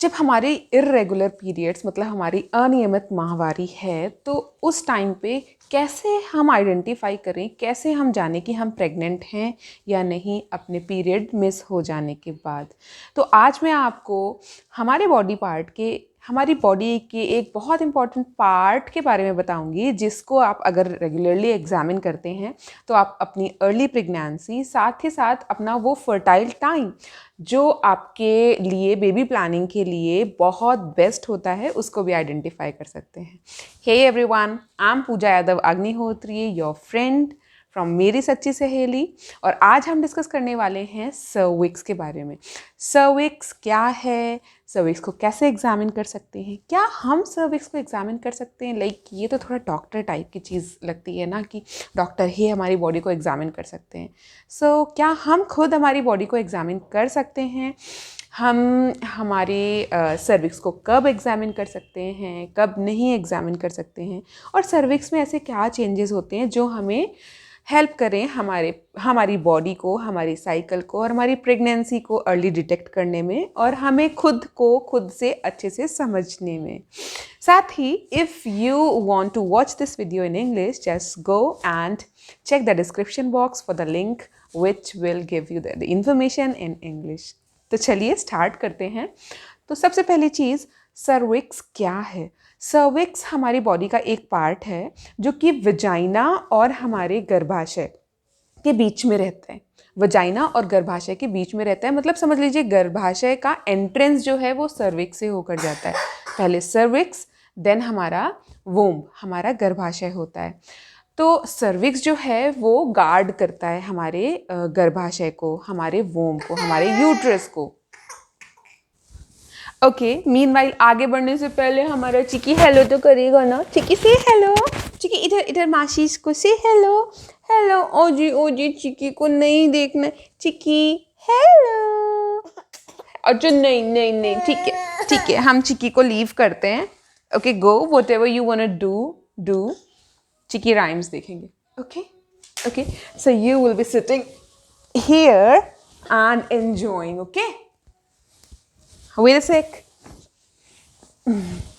जब हमारे irregular periods मतलब हमारी अनियमित माहवारी है तो उस टाइम पे कैसे हम आइडेंटिफाई करें, कैसे हम जाने कि हम प्रेग्नेंट हैं या नहीं अपने पीरियड मिस हो जाने के बाद। तो आज मैं आपको हमारी बॉडी के एक बहुत इंपॉर्टेंट पार्ट के बारे में बताऊंगी, जिसको आप अगर रेगुलरली एग्जामिन करते हैं तो आप अपनी अर्ली प्रेगनेंसी साथ ही साथ अपना वो फर्टाइल टाइम जो आपके लिए बेबी प्लानिंग के लिए बहुत बेस्ट होता है उसको भी आइडेंटिफाई कर सकते हैं। Hey everyone, I am Pooja Yadav Agnihotri, your friend from मेरी सच्ची सहेली। और आज हम डिस्कस करने वाले हैं सर्विक्स के बारे में। सर्विक्स क्या है, सर्विक्स को कैसे एग्जामिन कर सकते हैं, क्या हम सर्विक्स को एग्जामिन कर सकते हैं। ये तो थोड़ा डॉक्टर टाइप की चीज़ लगती है ना कि डॉक्टर ही हमारी बॉडी को एग्जामिन कर सकते हैं। क्या हम खुद हमारी बॉडी को एग्जामिन कर सकते हैं? हम हमारे सर्विक्स को कब एग्जामिन कर सकते हैं, कब नहीं एग्जामिन कर सकते हैं, और सर्विक्स में ऐसे क्या चेंजेस होते हैं जो हमें हेल्प करें हमारी बॉडी को, हमारी साइकिल को और हमारी प्रेगनेंसी को अर्ली डिटेक्ट करने में और हमें खुद से अच्छे से समझने में। साथ ही if you want to watch this video in English, just go and check the description box for the link which will give you the information in English। तो चलिए स्टार्ट करते हैं। तो सबसे पहली चीज़, सर्विक्स क्या है? सर्विक्स हमारी बॉडी का एक पार्ट है जो कि वजाइना और हमारे गर्भाशय के बीच में रहता है। वजाइना और गर्भाशय के बीच में रहता है, मतलब समझ लीजिए गर्भाशय का एंट्रेंस जो है वो सर्विक्स से होकर जाता है। पहले सर्विक्स, देन हमारा वोम, हमारा गर्भाशय होता है। तो सर्विक्स जो है वो गार्ड करता है हमारे गर्भाशय को, हमारे वोम को, हमारे यूट्रस को। ओके, मीनवाइल आगे बढ़ने से पहले हमारा चिकी हेलो तो करेगा ना। चिकी से हेलो। चिकी इधर इधर माशीस को से हेलो। हेलो। ओ जी चिकी को नहीं देखना। चिकी हेलो। अच्छा नहीं नहीं नहीं, ठीक है हम चिकी को लीव करते हैं। Okay go, whatever you want do. चिकी राइम्स देखेंगे। Okay so you will be sitting here and enjoying. Okay, wait a sec.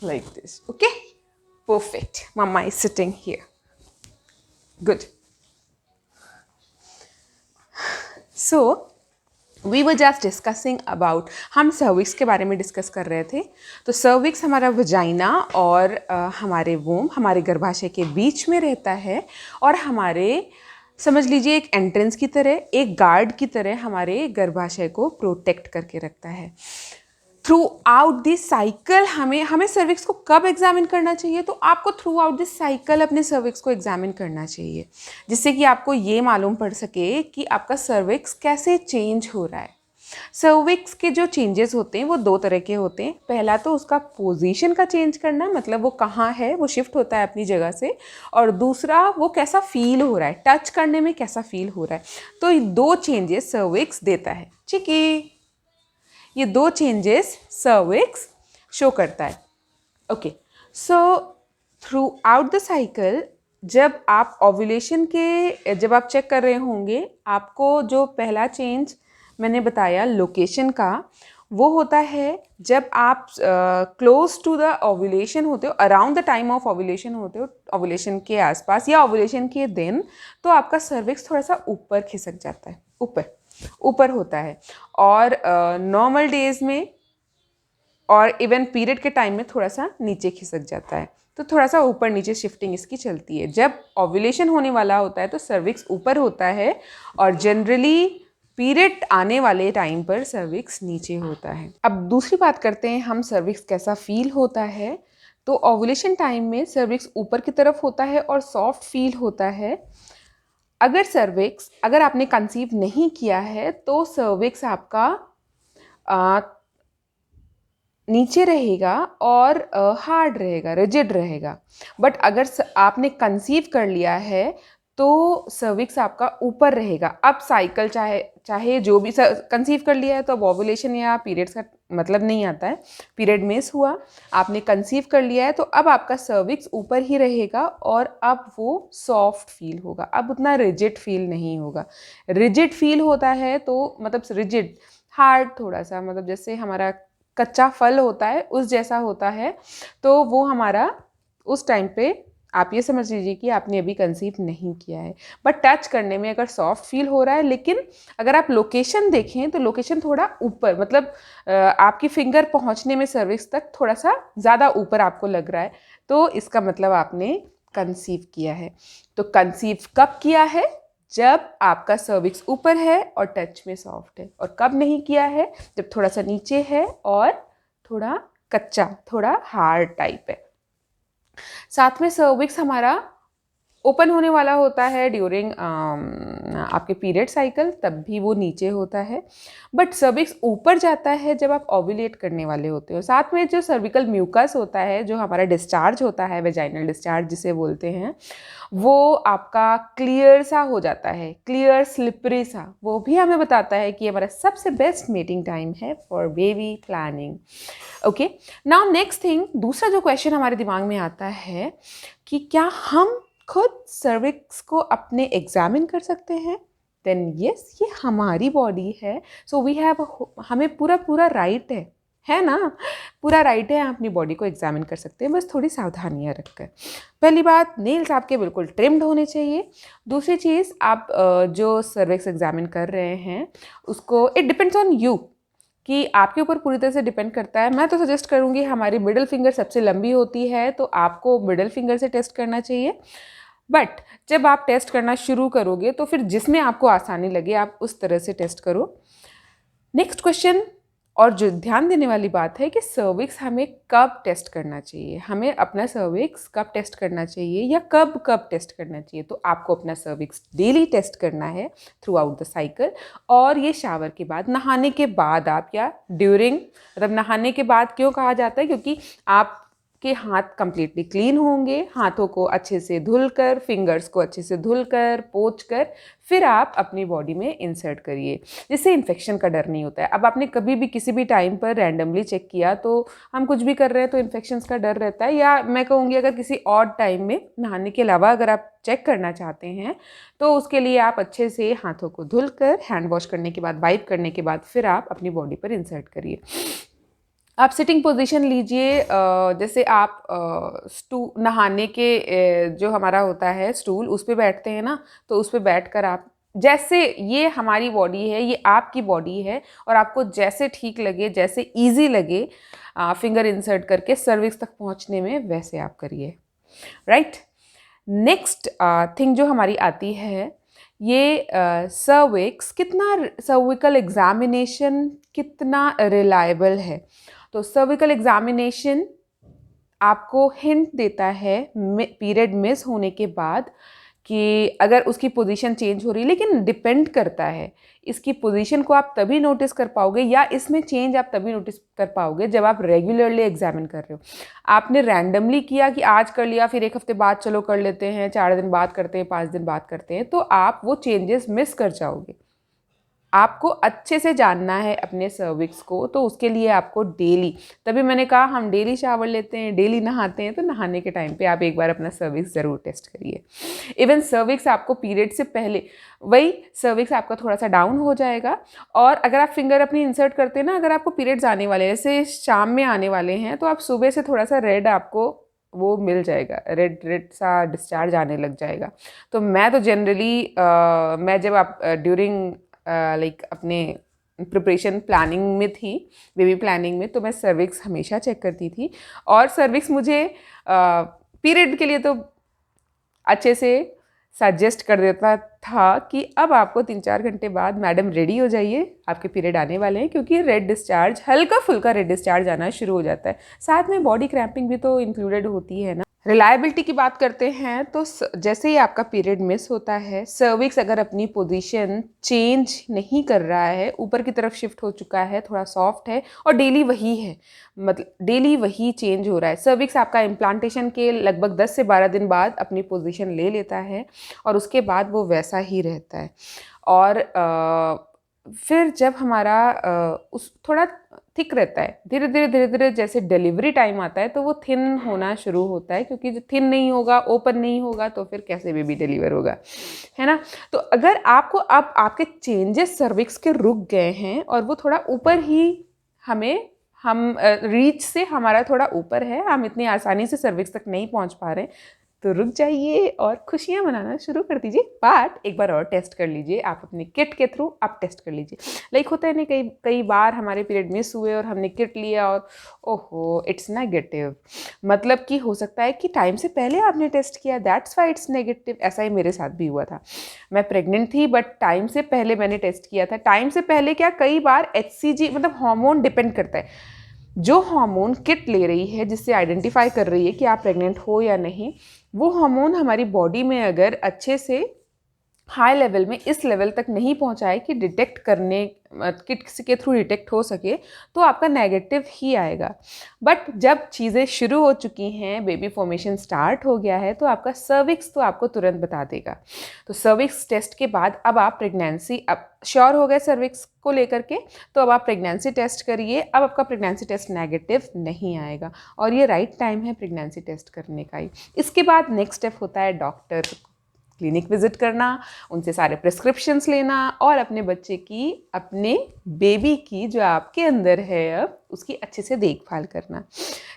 Like this. Okay, perfect. Mama is sitting here. Good. So we were just discussing about, हम cervix के बारे में discuss कर रहे थे। तो cervix हमारा vagina और हमारे वोम, हमारे गर्भाशय के बीच में रहता है और हमारे, समझ लीजिए एक एंट्रेंस की तरह, एक गार्ड की तरह हमारे गर्भाशय को प्रोटेक्ट करके रखता है। थ्रू आउट दिस साइकिल हमें सर्विक्स को कब एग्जामिन करना चाहिए? तो आपको थ्रू आउट दिस साइकिल अपने सर्विक्स को एग्जामिन करना चाहिए, जिससे कि आपको ये मालूम पड़ सके कि आपका सर्विक्स कैसे चेंज हो रहा है। सर्विक्स के जो चेंजेस होते हैं वो दो तरह के होते हैं। पहला तो उसका पोजीशन का चेंज करना, मतलब वो कहाँ है, वो शिफ्ट होता है अपनी जगह से। और दूसरा वो कैसा फील हो रहा है, टच करने में कैसा फील हो रहा है। तो ये दो चेंजेस सर्विक्स देता है। चिकी, ये दो चेंजेस सर्विक्स शो करता है। Okay, so through out the cycle जब आप चेक कर रहे होंगे, आपको जो पहला चेंज मैंने बताया लोकेशन का, वो होता है जब आप क्लोज टू द ओव्यूलेशन होते हो, around the time of ovulation होते हो, ओव्यूलेशन के आसपास या ओव्यूलेशन के दिन, तो आपका सर्विक्स थोड़ा सा ऊपर खिसक जाता है, ऊपर होता है। और नॉर्मल डेज में और इवन पीरियड के टाइम में थोड़ा सा नीचे खिसक जाता है। तो थोड़ा सा ऊपर नीचे शिफ्टिंग इसकी चलती है। जब ओव्यूलेशन होने वाला होता है तो सर्विक्स ऊपर होता है और जनरली पीरियड आने वाले टाइम पर सर्विक्स नीचे होता है। अब दूसरी बात करते हैं हम, सर्विक्स कैसा फील होता है। तो ओव्यूलेशन टाइम में सर्विक्स ऊपर की तरफ होता है और सॉफ्ट फील होता है। अगर आपने कंसीव नहीं किया है तो सर्विक्स आपका नीचे रहेगा और हार्ड रहेगा, रिजिड रहेगा। बट अगर आपने कंसीव कर लिया है तो सर्विक्स आपका ऊपर रहेगा। अब साइकिल चाहे जो भी, कंसीव कर लिया है तो अब ओव्यूलेशन या पीरियड्स का मतलब नहीं आता है। पीरियड मिस हुआ, आपने कंसीव कर लिया है, तो अब आपका सर्विक्स ऊपर ही रहेगा और अब वो सॉफ्ट फील होगा, अब उतना रिजिड फील नहीं होगा। रिजिड फील होता है तो मतलब रिजिड, हार्ड थोड़ा सा, मतलब जैसे हमारा कच्चा फल होता है उस जैसा होता है, तो वो हमारा उस टाइम पे आप ये समझ लीजिए कि आपने अभी कंसीव नहीं किया है। बट टच करने में अगर सॉफ्ट फील हो रहा है, लेकिन अगर आप लोकेशन देखें तो लोकेशन थोड़ा ऊपर, मतलब आपकी फिंगर पहुंचने में सर्विक्स तक थोड़ा सा ज़्यादा ऊपर आपको लग रहा है, तो इसका मतलब आपने कंसीव किया है। तो कंसीव कब किया है? जब आपका सर्विक्स ऊपर है और टच में सॉफ्ट है। और कब नहीं किया है? जब थोड़ा सा नीचे है और थोड़ा कच्चा, थोड़ा हार्ड टाइप है। साथ में सर्विक्स हमारा ओपन होने वाला होता है ड्यूरिंग आपके पीरियड साइकिल, तब भी वो नीचे होता है। बट सर्विक्स ऊपर जाता है जब आप ओव्यूलेट करने वाले होते हो। साथ में जो सर्विकल म्यूकस होता है, जो हमारा डिस्चार्ज होता है, वेजाइनल डिस्चार्ज जिसे बोलते हैं, वो आपका क्लियर सा हो जाता है, क्लियर स्लिपरी सा। वो भी हमें बताता है कि हमारा सबसे बेस्ट मीटिंग टाइम है for baby planning. Okay, now next thing, दूसरा जो क्वेश्चन हमारे दिमाग में आता है कि क्या हम खुद सर्विक्स को अपने एग्जामिन कर सकते हैं? देन यस, ये हमारी बॉडी है, सो वी हैव, हमें पूरा राइट है ना, पूरा राइट है, हम अपनी बॉडी को एग्जामिन कर सकते हैं, बस थोड़ी सावधानियां रखकर। पहली बात, नेल्स आपके बिल्कुल ट्रिम्ड होने चाहिए। दूसरी चीज़, आप जो सर्विक्स एग्जामिन कर रहे हैं उसको, इट डिपेंड्स ऑन यू, कि आपके ऊपर पूरी तरह से डिपेंड करता है। मैं तो सजेस्ट करूँगी, हमारी मिडिल फिंगर सबसे लंबी होती है, तो आपको मिडिल फिंगर से टेस्ट करना चाहिए। बट जब आप टेस्ट करना शुरू करोगे तो फिर जिसमें आपको आसानी लगे आप उस तरह से टेस्ट करो। नेक्स्ट क्वेश्चन, और जो ध्यान देने वाली बात है कि सर्विक्स हमें कब टेस्ट करना चाहिए, हमें अपना सर्विक्स कब टेस्ट करना चाहिए या कब कब टेस्ट करना चाहिए। तो आपको अपना सर्विक्स डेली टेस्ट करना है थ्रू आउट द साइकिल, और ये शावर के बाद, नहाने के बाद आप, या ड्यूरिंग, मतलब नहाने के बाद क्यों कहा जाता है, क्योंकि आप के हाथ कंप्लीटली क्लीन होंगे, हाथों को अच्छे से धुलकर, फिंगर्स को अच्छे से धुलकर, पोंछकर फिर आप अपनी बॉडी में इंसर्ट करिए, जिससे इन्फेक्शन का डर नहीं होता है। अब आपने कभी भी किसी भी टाइम पर रैंडमली चेक किया, तो हम कुछ भी कर रहे हैं तो इन्फेक्शंस का डर रहता है। या मैं कहूँगी, अगर किसी और टाइम में नहाने के अलावा अगर आप चेक करना चाहते हैं, तो उसके लिए आप अच्छे से हाथों को धुलकर, हैंड वॉश करने के बाद, वाइप करने के बाद फिर आप अपनी बॉडी पर इंसर्ट करिए। आप सिटिंग पोजीशन लीजिए, जैसे आप नहाने के जो हमारा होता है स्टूल, उस पे बैठते हैं ना, तो उस पे बैठकर आप, जैसे ये हमारी बॉडी है, ये आपकी बॉडी है, और आपको जैसे ठीक लगे, जैसे इजी लगे फिंगर इंसर्ट करके सर्विक्स तक पहुंचने में, वैसे आप करिए, राइट। नेक्स्ट थिंग जो हमारी आती है, ये सर्विक्स कितना, सर्विकल एग्जामिनेशन कितना रिलायबल है। तो सर्विकल एग्जामिनेशन आपको हिंट देता है पीरियड मिस होने के बाद, कि अगर उसकी पोजीशन चेंज हो रही है, लेकिन डिपेंड करता है, इसकी पोजीशन को आप तभी नोटिस कर पाओगे, या इसमें चेंज आप तभी नोटिस कर पाओगे जब आप रेगुलरली एग्जामिन कर रहे हो। आपने रैंडमली किया कि आज कर लिया, फिर एक हफ्ते बाद चलो कर लेते हैं, 4 दिन बाद करते हैं, 5 दिन बाद करते हैं, तो आप वो चेंजेस मिस कर जाओगे। आपको अच्छे से जानना है अपने सर्विक्स को, तो उसके लिए आपको डेली, तभी मैंने कहा हम डेली शावर लेते हैं, डेली नहाते हैं, तो नहाने के टाइम पे आप एक बार अपना सर्विक्स ज़रूर टेस्ट करिए। इवन सर्विक्स आपको पीरियड से पहले, वही सर्विक्स आपका थोड़ा सा डाउन हो जाएगा, और अगर आप फिंगर अपनी इंसर्ट करते हैं ना, अगर आपको पीरियड्स आने वाले हैं, जैसे शाम में आने वाले हैं, तो आप सुबह से थोड़ा सा रेड आपको वो मिल जाएगा, रेड रेड सा डिस्चार्ज आने लग जाएगा। तो मैं तो जनरली मैं जब आप ड्यूरिंग लाइक अपने प्रिपरेशन प्लानिंग में थी, बेबी प्लानिंग में, तो मैं सर्विक्स हमेशा चेक करती थी, और सर्विक्स मुझे पीरियड के लिए तो अच्छे से सजेस्ट कर देता था कि अब आपको 3-4 घंटे बाद मैडम रेडी हो जाइए, आपके पीरियड आने वाले हैं, क्योंकि रेड डिस्चार्ज, हल्का फुल्का रेड डिस्चार्ज आना शुरू हो जाता है। साथ में बॉडी क्रैम्पिंग भी तो इंक्लूडेड होती है ना। रिलायबिलिटी की बात करते हैं, तो जैसे ही आपका पीरियड मिस होता है, सर्विक्स अगर अपनी पोजीशन चेंज नहीं कर रहा है, ऊपर की तरफ शिफ्ट हो चुका है, थोड़ा सॉफ्ट है, और डेली वही है, मतलब डेली वही चेंज हो रहा है, सर्विक्स आपका इम्प्लांटेशन के लगभग 10 से 12 दिन बाद अपनी पोजीशन ले लेता है, और उसके बाद वो वैसा ही रहता है। और फिर जब हमारा उस थोड़ा थिक रहता है, धीरे धीरे जैसे डिलीवरी टाइम आता है, तो वो थिन होना शुरू होता है, क्योंकि जो थिन नहीं होगा, ओपन नहीं होगा, तो फिर कैसे बेबी डिलीवर होगा, है ना। तो अगर आपको अब आपके चेंजेस सर्विक्स के रुक गए हैं, और वो थोड़ा ऊपर ही हमें हम रीच से हमारा थोड़ा ऊपर है, हम इतनी आसानी से सर्विक्स तक नहीं पहुंच पा रहे, तो रुक जाइए और खुशियां मनाना शुरू कर दीजिए। बट एक बार और टेस्ट कर लीजिए, आप अपने किट के थ्रू आप टेस्ट कर लीजिए। लाइक होता है ना, कई कई बार हमारे पीरियड मिस हुए और हमने किट लिया और ओहो इट्स नेगेटिव, मतलब कि हो सकता है कि टाइम से पहले आपने टेस्ट किया, दैट्स वाई इट्स नेगेटिव। ऐसा ही मेरे साथ भी हुआ था, मैं प्रेग्नेंट थी बट टाइम से पहले मैंने टेस्ट किया था। टाइम से पहले क्या, कई बार HCG मतलब हार्मोन डिपेंड करता है, जो हार्मोन किट ले रही है जिससे आइडेंटिफाई कर रही है कि आप प्रेग्नेंट हो या नहीं, वो हार्मोन हमारी बॉडी में अगर अच्छे से हाई लेवल में इस लेवल तक नहीं पहुंचा है कि डिटेक्ट करने किट के थ्रू डिटेक्ट हो सके, तो आपका नेगेटिव ही आएगा। बट जब चीज़ें शुरू हो चुकी हैं, बेबी फॉर्मेशन स्टार्ट हो गया है, तो आपका सर्विक्स तो आपको तुरंत बता देगा। तो सर्विक्स टेस्ट के बाद अब आप प्रेगनेंसी, अब श्योर हो गए सर्विक्स को लेकर के, तो अब आप प्रेगनेंसी टेस्ट करिए। अब आपका प्रेगनेंसी टेस्ट नेगेटिव नहीं आएगा और ये राइट टाइम है प्रेगनेंसी टेस्ट करने का ही। इसके बाद नेक्स्ट स्टेप होता है डॉक्टर क्लिनिक विजिट करना, उनसे सारे प्रिस्क्रिप्शंस लेना और अपने बच्चे की, अपने बेबी की जो आपके अंदर है अब, उसकी अच्छे से देखभाल करना।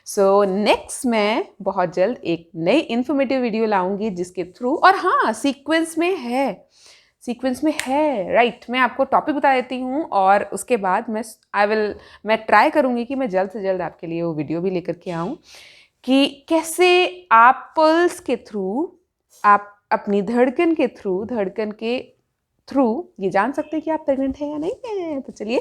सो नेक्स्ट मैं बहुत जल्द एक नई इन्फॉर्मेटिव वीडियो लाऊंगी जिसके थ्रू, और हाँ सीक्वेंस में है राइट, मैं आपको टॉपिक बता देती हूँ और उसके बाद मैं ट्राई करूँगी कि मैं जल्द से जल्द आपके लिए वो वीडियो भी लेकर के आऊँ कि कैसे आप पल्स के थ्रू, आप अपनी धड़कन के थ्रू ये जान सकते हैं कि आप प्रेग्नेंट हैं या नहीं है। तो चलिए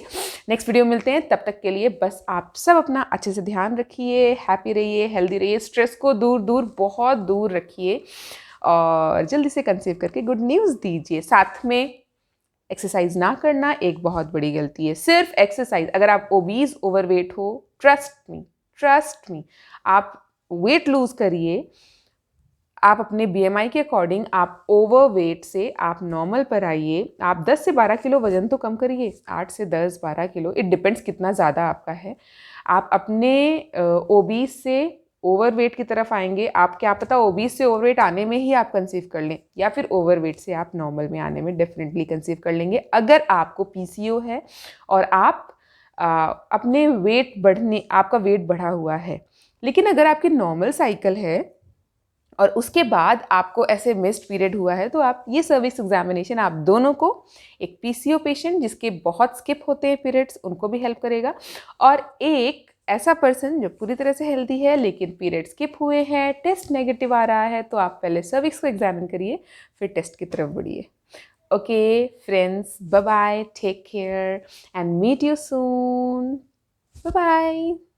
नेक्स्ट वीडियो मिलते हैं, तब तक के लिए बस आप सब अपना अच्छे से ध्यान रखिए, हैप्पी रहिए, हेल्दी रहिए, स्ट्रेस को बहुत दूर रखिए और जल्दी से कंसीव करके गुड न्यूज़ दीजिए। साथ में एक्सरसाइज ना करना एक बहुत बड़ी गलती है, सिर्फ एक्सरसाइज। अगर आप ओबीज ओवरवेट हो, ट्रस्ट मी आप वेट लूज करिए, आप अपने BMI के अकॉर्डिंग आप ओवरवेट से आप नॉर्मल पर आइए, आप 10 से 12 किलो वजन तो कम करिए, 8 से 10 12 किलो, इट डिपेंड्स कितना ज़्यादा आपका है। आप अपने ओबीस से ओवरवेट की तरफ आएंगे, आप क्या पता ओबीस से ओवरवेट आने में ही आप कंसीव कर लें, या फिर ओवरवेट से आप नॉर्मल में आने में डेफिनेटली कंसीव कर लेंगे अगर आपको PCO है और आप अपने वेट बढ़ने, आपका वेट बढ़ा हुआ है। लेकिन अगर आपकी नॉर्मल साइकिल है और उसके बाद आपको ऐसे मिस्ड पीरियड हुआ है, तो आप ये सर्विक्स एग्जामिनेशन आप दोनों को, एक PCO पेशेंट जिसके बहुत स्किप होते हैं पीरियड्स, उनको भी हेल्प करेगा, और एक ऐसा पर्सन जो पूरी तरह से हेल्दी है लेकिन पीरियड स्किप हुए हैं, टेस्ट नेगेटिव आ रहा है, तो आप पहले सर्विक्स को एग्जामिन करिए फिर टेस्ट की तरफ बढ़िए। Okay friends, bye bye, take care and meet you soon, bye bye.